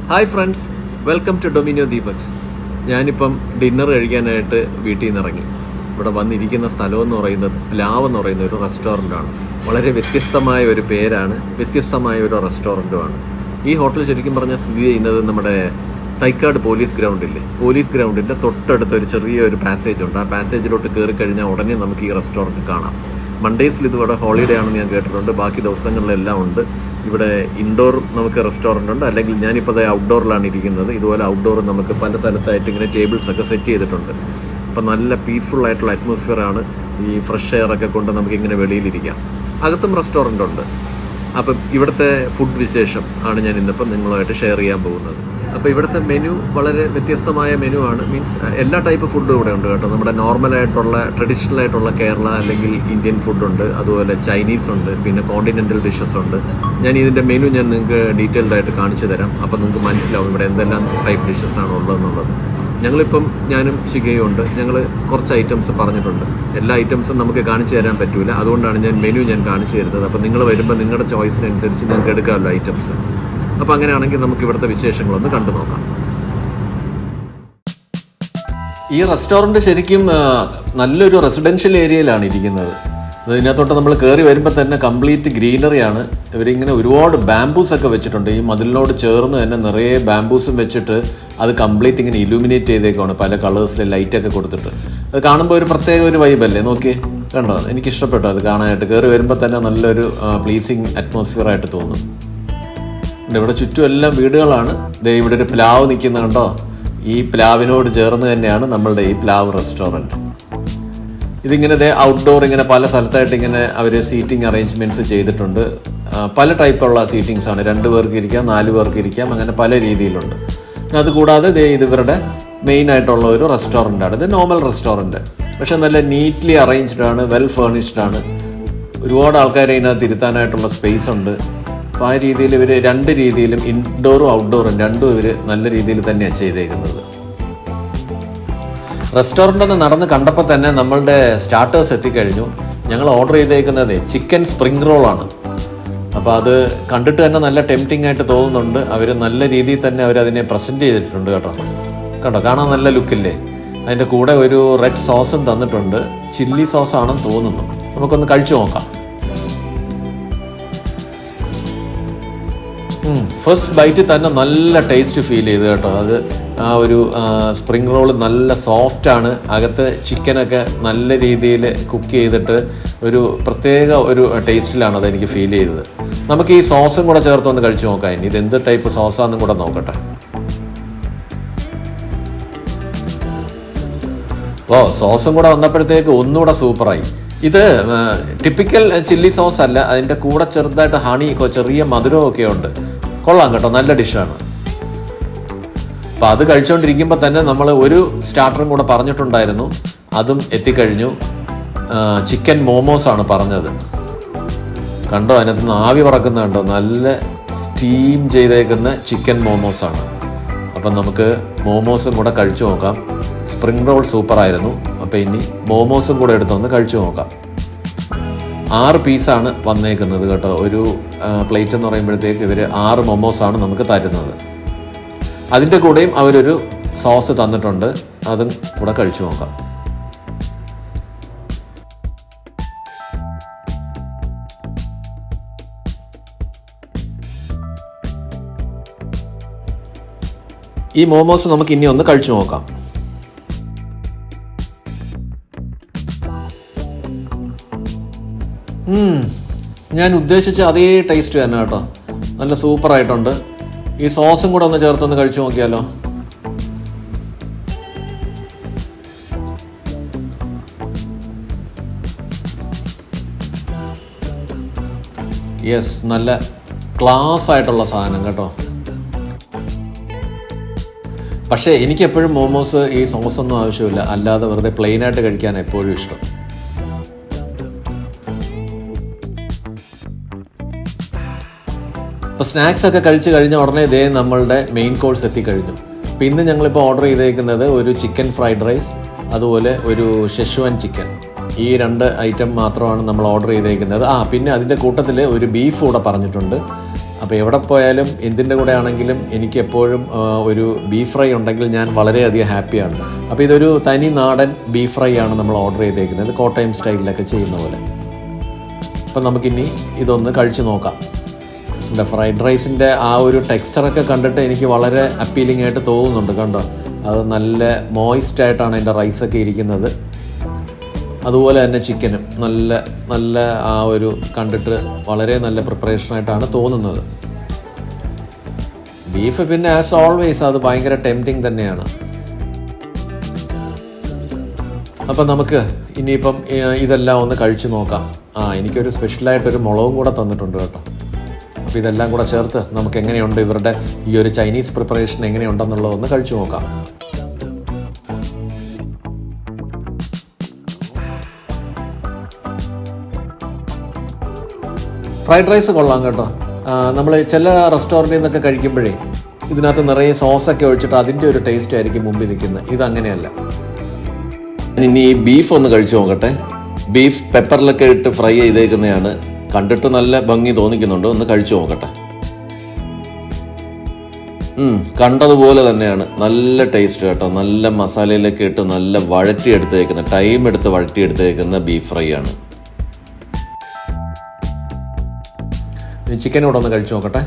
Hi friends, welcome to Domino Deepaks. ഞാനിപ്പം dinner കഴിക്കാനായിട്ട് വീട്ടിൽ നിന്ന് ഇറങ്ങി. ഇവിടെ വന്നിരിക്കുന്ന സ്ഥലമെന്ന് പറയുന്നത് പ്ലാവ് എന്ന് പറയുന്ന ഒരു റെസ്റ്റോറൻ്റാണ്. വളരെ വ്യത്യസ്തമായ ഒരു പേരാണ്, വ്യത്യസ്തമായ ഒരു റെസ്റ്റോറൻറ്റുമാണ്. ഈ ഹോട്ടൽ ശരിക്കും പറഞ്ഞാൽ സ്ഥിതി ചെയ്യുന്നത് നമ്മുടെ തൈക്കാട് പോലീസ് ഗ്രൗണ്ടില്ലേ, പോലീസ് ഗ്രൗണ്ടിൻ്റെ തൊട്ടടുത്ത് ഒരു ചെറിയൊരു പാസേജ് ഉണ്ട്. ആ പാസേജിലോട്ട് കയറി കഴിഞ്ഞാൽ ഉടനെ നമുക്ക് ഈ റെസ്റ്റോറൻറ്റ് കാണാം. മൺഡേസിൽ ഇതിവിടെ ഹോളിഡേ ആണെന്ന് ഞാൻ കേട്ടിട്ടുണ്ട്. ബാക്കി ദിവസങ്ങളിലെല്ലാം ഉണ്ട്. ഇവിടെ ഇൻഡോർ നമുക്ക് റെസ്റ്റോറൻ്റ് ഉണ്ട്, അല്ലെങ്കിൽ ഞാനിപ്പോൾ ഔട്ട്ഡോറിലാണ് ഇരിക്കുന്നത്. ഇതുപോലെ ഔട്ട്ഡോർ നമുക്ക് പല സ്ഥലത്തായിട്ട് ഇങ്ങനെ ടേബിൾസ് ഒക്കെ സെറ്റ് ചെയ്തിട്ടുണ്ട്. അപ്പം നല്ല പീസ്ഫുൾ ആയിട്ടുള്ള അറ്റ്മോസ്ഫിയറാണ്. ഈ ഫ്രഷ് എയർ ഒക്കെ കൊണ്ട് നമുക്കിങ്ങനെ വെളിയിലിരിക്കാം. അകത്തും റെസ്റ്റോറൻ്റ് ഉണ്ട്. അപ്പം ഇവിടുത്തെ ഫുഡ് വിശേഷം ആണ് ഞാൻ ഇന്നിപ്പം നിങ്ങളുമായിട്ട് ഷെയർ ചെയ്യാൻ പോകുന്നത്. അപ്പോൾ ഇവിടുത്തെ മെനു വളരെ വ്യത്യസ്തമായ മെനു ആണ്. മീൻസ് എല്ലാ ടൈപ്പ് ഫുഡും ഇവിടെ ഉണ്ട് കേട്ടോ. നമ്മുടെ നോർമലായിട്ടുള്ള ട്രഡീഷണൽ ആയിട്ടുള്ള കേരള അല്ലെങ്കിൽ ഇന്ത്യൻ ഫുഡുണ്ട്, അതുപോലെ ചൈനീസ് ഉണ്ട്, പിന്നെ കോണ്ടിനെൻ്റൽ ഡിഷസ് ഉണ്ട്. ഞാൻ ഇതിൻ്റെ മെനു ഞാൻ നിങ്ങൾക്ക് ഡീറ്റെയിൽഡ് ആയിട്ട് കാണിച്ചു തരാം. അപ്പോൾ നിങ്ങൾക്ക് മനസ്സിലാവും ഇവിടെ എന്തെല്ലാം ടൈപ്പ് ഡിഷസ് ആണ് ഉള്ളതെന്നുള്ളത്. ഞങ്ങളിപ്പം ഞാനും ശിഖയും ഉണ്ട്. ഞങ്ങൾ കുറച്ച് ഐറ്റംസ് പറഞ്ഞിട്ടുണ്ട്. എല്ലാ ഐറ്റംസും നമുക്ക് കാണിച്ചു തരാൻ പറ്റില്ല. അതുകൊണ്ടാണ് ഞാൻ മെനു കാണിച്ചു തരുന്നത്. അപ്പോൾ നിങ്ങൾ വരുമ്പോൾ നിങ്ങളുടെ ചോയ്സിനനുസരിച്ച് നിങ്ങൾക്ക് എടുക്കാമല്ലോ ഐറ്റംസ്. അപ്പോൾ അങ്ങനെയാണെങ്കിൽ നമുക്ക് ഇവിടുത്തെ വിശേഷങ്ങളൊന്ന് കണ്ടു നോക്കാം. ഈ റെസ്റ്റോറൻറ്റ് ശരിക്കും നല്ലൊരു റെസിഡൻഷ്യൽ ഏരിയയിലാണ് ഇരിക്കുന്നത്. ഇതിനകത്തോട്ട് നമ്മൾ കയറി വരുമ്പോൾ തന്നെ കംപ്ലീറ്റ് ഗ്രീനറിയാണ്. ഇവരിങ്ങനെ ഒരുപാട് ബാംബൂസ് ഒക്കെ വെച്ചിട്ടുണ്ട്. ഈ മതിലിനോട് ചേർന്ന് തന്നെ നിറയെ ബാംബൂസും വെച്ചിട്ട് അത് കംപ്ലീറ്റ് ഇങ്ങനെ ഇലൂമിനേറ്റ് ചെയ്തേക്കാണ്, പല കളേഴ്സിലെ ലൈറ്റൊക്കെ കൊടുത്തിട്ട്. അത് കാണുമ്പോൾ ഒരു പ്രത്യേക ഒരു വൈബല്ലേ. നോക്കിയേ, കണ്ടോ? എനിക്കിഷ്ടപ്പെട്ടു അത് കാണാനായിട്ട്. കയറി വരുമ്പോൾ തന്നെ നല്ലൊരു പ്ലീസിങ് അറ്റ്മോസ്ഫിയർ ആയിട്ട് തോന്നും. ഇവിടെ ചുറ്റും എല്ലാം വീടുകളാണ്. ഇവിടെ ഒരു പ്ലാവ് നിൽക്കുന്ന കണ്ടോ? ഈ പ്ലാവിനോട് ചേർന്ന് തന്നെയാണ് നമ്മളുടെ ഈ പ്ലാവ് റെസ്റ്റോറൻറ്റ്. ഇതിങ്ങനെ ഔട്ട്ഡോർ ഇങ്ങനെ പല സ്ഥലത്തായിട്ട് ഇങ്ങനെ അവർ സീറ്റിംഗ് അറേഞ്ച്മെൻറ്റ്സ് ചെയ്തിട്ടുണ്ട്. പല ടൈപ്പുള്ള സീറ്റിങ്സ് ആണ്. 2 പേർക്ക് ഇരിക്കാം, 4 പേർക്ക് ഇരിക്കാം, അങ്ങനെ പല രീതിയിലുണ്ട്. അതുകൂടാതെ ഇത് ഇവരുടെ മെയിൻ ആയിട്ടുള്ള ഒരു റെസ്റ്റോറൻ്റാണ്. ഇത് നോർമൽ റെസ്റ്റോറൻറ്റ്, പക്ഷെ നല്ല നീറ്റ്ലി അറേഞ്ച്ഡ് ആണ്, വെൽ ഫേർണിഷ്ഡ് ആണ്. ഒരുപാട് ആൾക്കാരെ ഇതിനകത്ത് ഇരുത്താനായിട്ടുള്ള സ്പേസ് ഉണ്ട്. അപ്പോൾ ആ രീതിയിൽ ഇവർ 2 രീതിയിലും ഇൻഡോറും ഔട്ട്ഡോറും രണ്ടും ഇവർ നല്ല രീതിയിൽ തന്നെയാണ് ചെയ്തേക്കുന്നത്. റെസ്റ്റോറൻ്റ് ഒന്ന് നടന്ന് കണ്ടപ്പോൾ തന്നെ നമ്മളുടെ സ്റ്റാർട്ടേഴ്സ് എത്തിക്കഴിഞ്ഞു. ഞങ്ങൾ ഓർഡർ ചെയ്തേക്കുന്നത് ചിക്കൻ സ്പ്രിംഗ് റോളാണ്. അപ്പോൾ അത് കണ്ടിട്ട് തന്നെ നല്ല ടെംപ്റ്റിംഗ് ആയിട്ട് തോന്നുന്നുണ്ട്. അവർ നല്ല രീതിയിൽ തന്നെ അവരതിനെ പ്രസൻറ്റ് ചെയ്തിട്ടുണ്ട് കേട്ടോ. കണ്ടോ, കാണാൻ നല്ല ലുക്കില്ലേ. അതിൻ്റെ കൂടെ ഒരു റെഡ് സോസും തന്നിട്ടുണ്ട്. ചില്ലി സോസാണെന്ന് തോന്നുന്നു. നമുക്കൊന്ന് കഴിച്ചു നോക്കാം. ഫസ്റ്റ് ബൈറ്റിൽ തന്നെ നല്ല ടേസ്റ്റ് ഫീൽ ചെയ്തു കേട്ടോ. അത് ആ ഒരു സ്പ്രിംഗ് റോള് നല്ല സോഫ്റ്റാണ്. അകത്ത് ചിക്കനൊക്കെ നല്ല രീതിയിൽ കുക്ക് ചെയ്തിട്ട് ഒരു പ്രത്യേക ഒരു ടേസ്റ്റിലാണ് അതെനിക്ക് ഫീൽ ചെയ്തത്. നമുക്ക് ഈ സോസും കൂടെ ചേർത്തൊന്ന് കഴിച്ചു നോക്കാം. ഇനി ഇത് എന്ത് ടൈപ്പ് സോസാന്നും കൂടെ നോക്കട്ടെ. സോസും കൂടെ വന്നപ്പോഴത്തേക്ക് ഒന്നുകൂടെ സൂപ്പറായി. ഇത് ടിപ്പിക്കൽ ചില്ലി സോസ് അല്ല, അതിൻ്റെ കൂടെ ചെറുതായിട്ട് ഹണി, ചെറിയ മധുരമൊക്കെ ഉണ്ട്. കൊള്ളാം കേട്ടോ, നല്ല ഡിഷാണ്. അപ്പം അത് കഴിച്ചുകൊണ്ടിരിക്കുമ്പോൾ തന്നെ നമ്മൾ ഒരു സ്റ്റാർട്ടറും കൂടെ പറഞ്ഞിട്ടുണ്ടായിരുന്നു, അതും എത്തിക്കഴിഞ്ഞു. ചിക്കൻ മോമോസ് ആണ് പറഞ്ഞത്. കണ്ടോ, അതിനകത്ത് നിന്ന് ആവി പറക്കുന്ന കണ്ടോ, നല്ല സ്റ്റീം ചെയ്തേക്കുന്ന ചിക്കൻ മോമോസാണ്. അപ്പം നമുക്ക് മോമോസും കൂടെ കഴിച്ചു നോക്കാം. സ്പ്രിംഗ് റോൾ സൂപ്പറായിരുന്നു. അപ്പോൾ ഇനി മോമോസും കൂടെ എടുത്തൊന്ന് കഴിച്ചു നോക്കാം. 6 പീസാണ് വന്നേക്കുന്നത് കേട്ടോ. ഒരു പ്ലേറ്റ് എന്ന് പറയുമ്പോഴത്തേക്ക് ഇവർ 6 മൊമോസാണ് നമുക്ക് തരുന്നത്. അതിൻ്റെ കൂടെയും അവരൊരു സോസ് തന്നിട്ടുണ്ട്, അതും കൂടെ കഴിച്ചു നോക്കാം. ഈ മോമോസ് നമുക്ക് ഇനി ഒന്ന് കഴിച്ചു നോക്കാം. ഞാൻ ഉദ്ദേശിച്ച അതേ ടേസ്റ്റ് തന്നെ കേട്ടോ. നല്ല സൂപ്പറായിട്ടുണ്ട്. ഈ സോസും കൂടെ ഒന്ന് ചേർത്തൊന്ന് കഴിച്ചു നോക്കിയാലോ. യെസ്, നല്ല ക്ലാസ് ആയിട്ടുള്ള സാധനം കേട്ടോ. പക്ഷേ എനിക്കെപ്പോഴും മോമോസ് ഈ സോസൊന്നും ആവശ്യമില്ല, അല്ലാതെ വെറുതെ പ്ലെയിനായിട്ട് കഴിക്കാൻ എപ്പോഴും ഇഷ്ടം. അപ്പോൾ സ്നാക്സ് ഒക്കെ കഴിച്ച് കഴിഞ്ഞ ഉടനെ ഇതേ നമ്മളുടെ മെയിൻ കോഴ്സ് എത്തിക്കഴിഞ്ഞു. അപ്പോൾ ഇന്ന് ഞങ്ങളിപ്പോൾ ഓർഡർ ചെയ്തേക്കുന്നത് ഒരു ചിക്കൻ ഫ്രൈഡ് റൈസ്, അതുപോലെ ഒരു ഷെഷ്വാൻ ചിക്കൻ. ഈ 2 ഐറ്റം മാത്രമാണ് നമ്മൾ ഓർഡർ ചെയ്തേക്കുന്നത്. പിന്നെ അതിൻ്റെ കൂട്ടത്തിൽ ഒരു ബീഫ് കൂടെ പറഞ്ഞിട്ടുണ്ട്. അപ്പോൾ എവിടെ പോയാലും എന്തിൻ്റെ കൂടെ ആണെങ്കിലും എനിക്ക് എപ്പോഴും ഒരു ബീഫ് ഫ്രൈ ഉണ്ടെങ്കിൽ ഞാൻ വളരെയധികം ഹാപ്പിയാണ്. അപ്പോൾ ഇതൊരു തനി നാടൻ ബീഫ് ഫ്രൈ ആണ് നമ്മൾ ഓർഡർ ചെയ്തേക്കുന്നത്, കോട്ടയം സ്റ്റൈലിലൊക്കെ ചെയ്യുന്ന പോലെ. അപ്പം നമുക്കിനി ഇതൊന്ന് കഴിച്ച് നോക്കാം. എൻ്റെ ഫ്രൈഡ് റൈസിൻ്റെ ആ ഒരു ടെക്സ്ചറൊക്കെ കണ്ടിട്ട് എനിക്ക് വളരെ അപ്പീലിംഗ് ആയിട്ട് തോന്നുന്നുണ്ട്. കണ്ടോ, അത് നല്ല മോയിസ്റ്റ് ആയിട്ടാണ് അതിൻ്റെ റൈസൊക്കെ ഇരിക്കുന്നത്. അതുപോലെ തന്നെ ചിക്കനും നല്ല നല്ല ആ ഒരു കണ്ടിട്ട് വളരെ നല്ല പ്രിപ്പറേഷനായിട്ടാണ് തോന്നുന്നത്. ബീഫ് പിന്നെ ആസ് ഓൾവേസ് അത് ഭയങ്കര ടെംപ്റ്റിംഗ് തന്നെയാണ്. അപ്പം നമുക്ക് ഇനിയിപ്പം ഇതെല്ലാം ഒന്ന് കഴിച്ച് നോക്കാം. എനിക്കൊരു സ്പെഷ്യലായിട്ടൊരു മുളകും കൂടെ തന്നിട്ടുണ്ട് കേട്ടോ. അപ്പോൾ ഇതെല്ലാം കൂടെ ചേർത്ത് നമുക്ക് എങ്ങനെയുണ്ട് ഇവരുടെ ഈ ഒരു ചൈനീസ് പ്രിപ്പറേഷൻ എങ്ങനെയുണ്ടെന്നുള്ളതൊന്ന് കഴിച്ചു നോക്കാം. ഫ്രൈഡ് റൈസ് കൊള്ളാം കേട്ടോ. നമ്മൾ ചില റെസ്റ്റോറൻറ്റിൽ നിന്നൊക്കെ കഴിക്കുമ്പോഴേ ഇതിനകത്ത് നിറയെ സോസൊക്കെ ഒഴിച്ചിട്ട് അതിൻ്റെ ഒരു ടേസ്റ്റ് ആയിരിക്കും മുമ്പിൽ നിൽക്കുന്നത്. ഇതങ്ങനെയല്ല. ഇനി ഈ ബീഫ് ഒന്ന് കഴിച്ചു നോക്കട്ടെ. ബീഫ് പെപ്പറിലൊക്കെ ഇട്ട് ഫ്രൈ ചെയ്തേക്കുന്നതാണ്. കണ്ടിട്ട് നല്ല ഭംഗി തോന്നിക്കുന്നുണ്ട്. ഒന്ന് കഴിച്ചു നോക്കട്ടെ. കണ്ടതുപോലെ തന്നെയാണ്. നല്ല ടേസ്റ്റ് കേട്ടോ. നല്ല മസാലയിലൊക്കെ ഇട്ട് നല്ല വഴറ്റിയെടുത്തേക്കുന്ന, ടൈം എടുത്ത് വഴറ്റിയെടുത്തേക്കുന്ന ബീഫ് ഫ്രൈ ആണ്. ചിക്കൻ കൂടെ ഒന്ന് കഴിച്ചു നോക്കട്ടെ.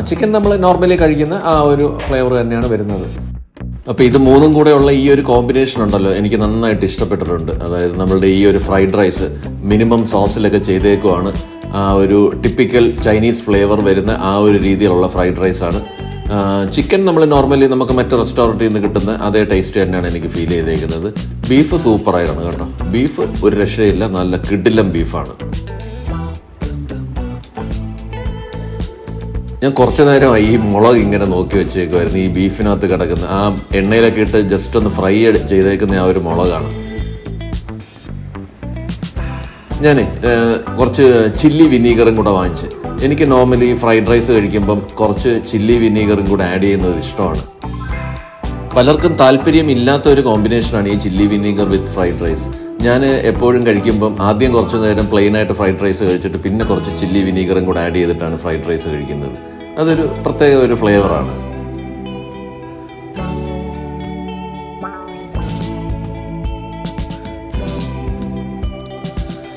ചിക്കൻ നമ്മൾ നോർമലി കഴിക്കുന്ന ആ ഒരു ഫ്ലേവർ തന്നെയാണ് വരുന്നത്. അപ്പോൾ ഇത് മൂന്നും കൂടെയുള്ള ഈ ഒരു കോമ്പിനേഷൻ ഉണ്ടല്ലോ, എനിക്ക് നന്നായിട്ട് ഇഷ്ടപ്പെട്ടിട്ടുണ്ട്. അതായത് നമ്മളുടെ ഈ ഒരു ഫ്രൈഡ് റൈസ് മിനിമം സോസിലൊക്കെ ചെയ്തേക്കുവാണ്. ആ ഒരു ടിപ്പിക്കൽ ചൈനീസ് ഫ്ലേവർ വരുന്ന ആ ഒരു രീതിയിലുള്ള ഫ്രൈഡ് റൈസാണ്. ചിക്കൻ നമ്മൾ നോർമലി നമുക്ക് മറ്റ് റെസ്റ്റോറൻറ്റിൽ നിന്ന് കിട്ടുന്ന അതേ ടേസ്റ്റ് തന്നെയാണ് എനിക്ക് ഫീൽ ചെയ്തേക്കുന്നത്. ബീഫ് സൂപ്പറായിരുന്നു കേട്ടോ. ബീഫ് ഒരു രക്ഷയില്ല, നല്ല കിടിലം ബീഫാണ്. ഞാൻ കുറച്ച് നേരമായി ഈ മുളക് ഇങ്ങനെ നോക്കി വെച്ചേക്കുമായിരുന്നു. ഈ ബീഫിനകത്ത് കിടക്കുന്ന ആ എണ്ണയിലൊക്കെ ഇട്ട് ജസ്റ്റ് ഒന്ന് ഫ്രൈ ചെയ്തേക്കുന്ന ആ ഒരു മുളകാണ്. ഞാൻ കുറച്ച് ചില്ലി വിനീഗറും കൂടെ വാങ്ങിച്ച്, എനിക്ക് നോർമലി ഫ്രൈഡ് റൈസ് കഴിക്കുമ്പം കുറച്ച് ചില്ലി വിനീഗറും കൂടെ ആഡ് ചെയ്യുന്നത് ഇഷ്ടമാണ്. പലർക്കും താല്പര്യം ഇല്ലാത്ത ഒരു കോമ്പിനേഷനാണ് ഈ ചില്ലി വിനീഗർ വിത്ത് ഫ്രൈഡ് റൈസ്. ഞാൻ എപ്പോഴും കഴിക്കുമ്പം ആദ്യം കുറച്ച് നേരം പ്ലെയിനായിട്ട് ഫ്രൈഡ് റൈസ് കഴിച്ചിട്ട് പിന്നെ കുറച്ച് ചില്ലി വിനീഗറും കൂടെ ആഡ് ചെയ്തിട്ടാണ് ഫ്രൈഡ് റൈസ് കഴിക്കുന്നത്. അതൊരു പ്രത്യേക ഒരു ഫ്ലേവറാണ്.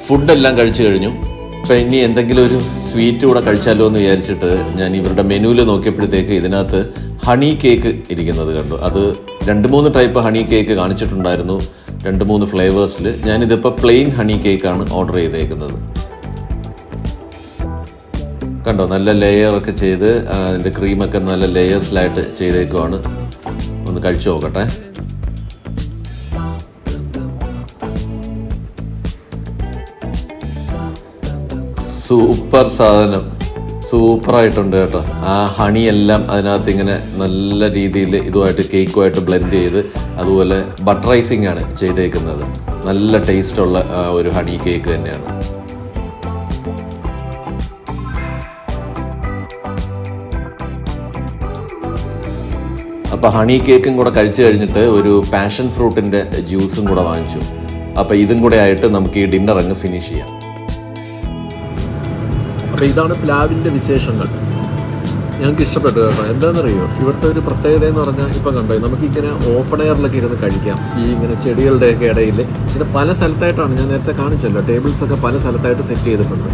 ഫുഡെല്ലാം കഴിച്ചു കഴിഞ്ഞു. ഇപ്പം ഇനി എന്തെങ്കിലും ഒരു സ്വീറ്റ് കൂടെ കഴിച്ചാലോ എന്ന് വിചാരിച്ചിട്ട് ഞാൻ ഇവരുടെ മെനുവിൽ നോക്കിയപ്പോഴത്തേക്ക് ഇതിനകത്ത് ഹണി കേക്ക് ഇരിക്കുന്നത് കണ്ടു. അത് 2-3 ടൈപ്പ് ഹണി കേക്ക് കാണിച്ചിട്ടുണ്ടായിരുന്നു, 2-3 ഫ്ലേവേഴ്സിൽ. ഞാനിതിപ്പോൾ പ്ലെയിൻ ഹണി കേക്കാണ് ഓർഡർ ചെയ്തേക്കുന്നത്. കണ്ടോ, നല്ല ലെയറൊക്കെ ചെയ്ത് അതിൻ്റെ ക്രീമൊക്കെ നല്ല ലെയേഴ്സിലായിട്ട് ചെയ്തേക്കുവാണ്. ഒന്ന് കഴിച്ചു നോക്കട്ടെ. സൂപ്പർ സാധനം, സൂപ്പറായിട്ടുണ്ട് കേട്ടോ. ആ ഹണിയെല്ലാം അതിനകത്ത് ഇങ്ങനെ നല്ല രീതിയിൽ ഇതുമായിട്ട് കേക്കുമായിട്ട് ബ്ലെൻഡ് ചെയ്ത്, അതുപോലെ ബട്ടറൈസിങ് ആണ് ചെയ്തേക്കുന്നത്. നല്ല ടേസ്റ്റുള്ള ഒരു ഹണി കേക്ക് തന്നെയാണ്. അപ്പോൾ ഹണി കേക്കും കൂടെ കഴിച്ചു കഴിഞ്ഞിട്ട് ഒരു പാഷൻ ഫ്രൂട്ടിൻ്റെ ജ്യൂസും കൂടെ വാങ്ങിച്ചു. അപ്പോൾ ഇതും കൂടെ ആയിട്ട് നമുക്ക് ഈ ഡിന്നർ അങ്ങ് ഫിനിഷ് ചെയ്യാം. അപ്പോൾ ഇതാണ് പ്ലാവിൻ്റെ വിശേഷങ്ങൾ. ഞങ്ങൾക്ക് ഇഷ്ടപ്പെട്ടു കേട്ടോ. എന്താണെന്നറിയോ, ഇവിടുത്തെ ഒരു പ്രത്യേകത എന്ന് പറഞ്ഞാൽ ഇപ്പം കണ്ടോ, നമുക്കിങ്ങനെ ഓപ്പൺ എയറിലൊക്കെ ഇരുന്ന് കഴിക്കാം. ഈ ഇങ്ങനെ ചെടികളുടെയൊക്കെ ഇടയിൽ ഇങ്ങനെ പല സ്ഥലത്തായിട്ടാണ്, ഞാൻ നേരത്തെ കാണിച്ചല്ലോ, ടേബിൾസൊക്കെ പല സ്ഥലത്തായിട്ട് സെറ്റ് ചെയ്തിട്ടുണ്ട്.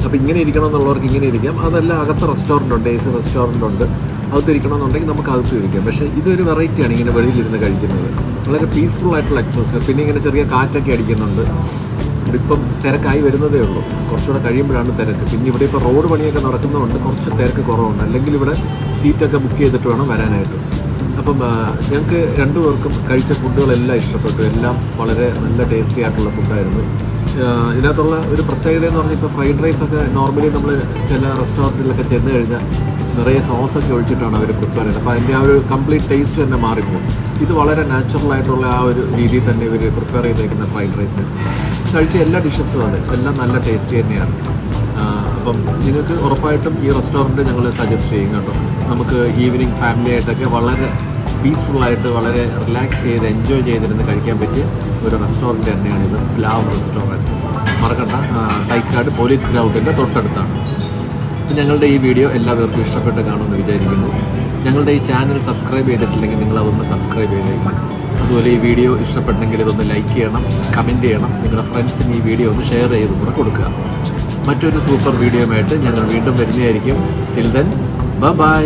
അപ്പോൾ ഇങ്ങനെ ഇരിക്കണം എന്നുള്ളവർക്ക് ഇങ്ങനെ ഇരിക്കാം. അതല്ല, അകത്ത് റെസ്റ്റോറൻ്റ് ഉണ്ട്, AC റെസ്റ്റോറൻ്റ് ഉണ്ട്. അകത്തിരിക്കണമെന്നുണ്ടെങ്കിൽ നമുക്ക് അകത്ത് ഇരിക്കാം. പക്ഷേ ഇതൊരു വെറൈറ്റിയാണ് ഇങ്ങനെ വെളിയിലിരുന്ന് കഴിക്കുന്നത്. വളരെ പീസ്ഫുൾ ആയിട്ടുള്ള അറ്റ്മോസ്ഫിയർ. പിന്നെ ഇങ്ങനെ ചെറിയ കാറ്റൊക്കെ അടിക്കുന്നുണ്ട്. ഇപ്പം തിരക്കായി വരുന്നതേ ഉള്ളൂ, കുറച്ചുകൂടെ കഴിയുമ്പോഴാണ് തിരക്ക്. പിന്നെ ഇവിടെ ഇപ്പോൾ റോഡ് പണിയൊക്കെ നടക്കുന്നതുകൊണ്ട് കുറച്ച് തിരക്ക് കുറവുണ്ട്. അല്ലെങ്കിൽ ഇവിടെ സീറ്റൊക്കെ ബുക്ക് ചെയ്തിട്ട് വേണം വരാനായിട്ട്. അപ്പം ഞങ്ങൾക്ക് 2 പേർക്കും കഴിച്ച ഫുഡുകളെല്ലാം ഇഷ്ടപ്പെട്ടു. എല്ലാം വളരെ നല്ല ടേസ്റ്റി ആയിട്ടുള്ള ഫുഡായിരുന്നു. ഇതിനകത്തുള്ള ഒരു പ്രത്യേകത എന്ന് പറഞ്ഞാൽ, ഇപ്പോൾ ഫ്രൈഡ് റൈസൊക്കെ നോർമലി നമ്മൾ ചില റെസ്റ്റോറൻറ്റിലൊക്കെ ചെന്ന് കഴിഞ്ഞാൽ നിറയെ സോസൊക്കെ ഒഴിച്ചിട്ടാണ് അവർ പ്രിപ്പയർ ചെയ്യുന്നത്. അപ്പോൾ അതിൻ്റെ ആ ഒരു കംപ്ലീറ്റ് ടേസ്റ്റ് തന്നെ മാറിപ്പോകും. ഇത് വളരെ നാച്ചുറലായിട്ടുള്ള ആ ഒരു രീതിയിൽ തന്നെ ഇവർ പ്രിപ്പയർ ചെയ്തേക്കുന്ന ഫ്രൈഡ് റൈസ്. കഴിച്ച എല്ലാ ഡിഷസും അതെ, എല്ലാം നല്ല ടേസ്റ്റി തന്നെയാണ്. അപ്പം നിങ്ങൾക്ക് ഉറപ്പായിട്ടും ഈ റെസ്റ്റോറൻറ്റ് ഞങ്ങൾ സജസ്റ്റ് ചെയ്യും കേട്ടോ. നമുക്ക് ഈവനിങ് ഫാമിലി ആയിട്ടൊക്കെ വളരെ പീസ്ഫുള്ളായിട്ട് വളരെ റിലാക്സ് ചെയ്ത് എൻജോയ് ചെയ്തിരുന്ന് കഴിക്കാൻ പറ്റിയ ഒരു റെസ്റ്റോറൻറ്റ് തന്നെയാണിത്, പ്ലാവ് റെസ്റ്റോറൻറ്റ്. മറക്കണ്ട, തൈക്കാട് പോലീസ് ഗ്രൗണ്ടിൻ്റെ തൊട്ടടുത്താണ്. അപ്പം ഞങ്ങളുടെ ഈ വീഡിയോ എല്ലാവർക്കും ഇഷ്ടപ്പെട്ട് കാണുമെന്ന് വിചാരിക്കുന്നു. ഞങ്ങളുടെ ഈ ചാനൽ സബ്സ്ക്രൈബ് ചെയ്തിട്ടില്ലെങ്കിൽ നിങ്ങൾ അതൊന്ന് സബ്സ്ക്രൈബ് ചെയ്തേക്കണം. അതുപോലെ ഈ വീഡിയോ ഇഷ്ടപ്പെട്ടെങ്കിൽ ഇതൊന്ന് ലൈക്ക് ചെയ്യണം, കമൻറ്റ് ചെയ്യണം, നിങ്ങളുടെ ഫ്രണ്ട്സിന് ഈ വീഡിയോ ഒന്ന് ഷെയർ ചെയ്ത് കൂടെ കൊടുക്കുക. മറ്റൊരു സൂപ്പർ വീഡിയോയുമായിട്ട് ഞങ്ങൾ വീണ്ടും വരുന്നതായിരിക്കും. Till then bye.